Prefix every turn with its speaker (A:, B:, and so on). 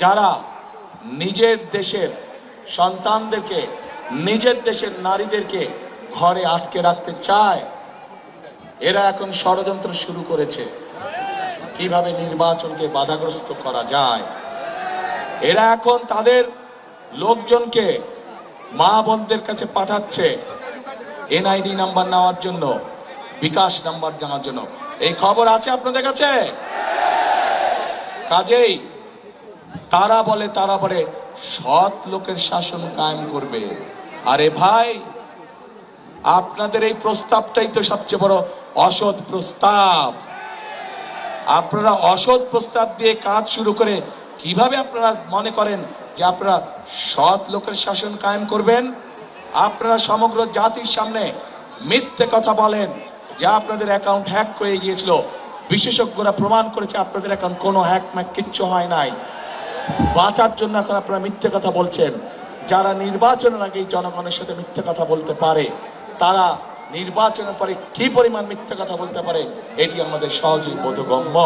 A: যারা নিজের দেশের সন্তানদেরকে, নিজের দেশের নারীদেরকে ঘরে আটকে রাখতে চায়, এরা এখন ষড়যন্ত্র শুরু করেছে কিভাবে নির্বাচনকে বাধাগ্রস্ত করা যায়। এরা এখন তাদের লোকজনকে মা বোনদের কাছে পাঠাচ্ছে এনআইডি নাম্বার নেওয়ার জন্য, বিকাশ নাম্বার জানার জন্য। এই খবর আছে আপনাদের কাছে? কাজেই তারা বলে সৎ লোকের শাসন কায়েম করবে। আরে ভাই, আপনাদের এই প্রস্তাবটাই তো সবচেয়ে বড় অসৎ প্রস্তাব। আপনারা অসৎ প্রস্তাব দিয়ে কাজ শুরু করে কিভাবে আপনারা মনে করেন যে আপনারা সৎ লোকের শাসন কায়েম করবেন? আপনারা সমগ্র জাতির সামনে মিথ্যে কথা বলেন যে আপনাদের অ্যাকাউন্ট হ্যাক হয়ে গিয়েছিল। বিশেষজ্ঞরা প্রমাণ করেছে আপনাদের অ্যাকাউন্ট কোনো হ্যাক ম্যাক কিচ্ছু হয় নাই। বাঁচার জন্য এখন আপনারা মিথ্যে কথা বলছেন। যারা নির্বাচনের আগে জনগণের সাথে মিথ্যে কথা বলতে পারে, তারা নির্বাচনের পরে কি পরিমাণ মিথ্যে কথা বলতে পারে এটি আমাদের সহজেই বোধগম্য।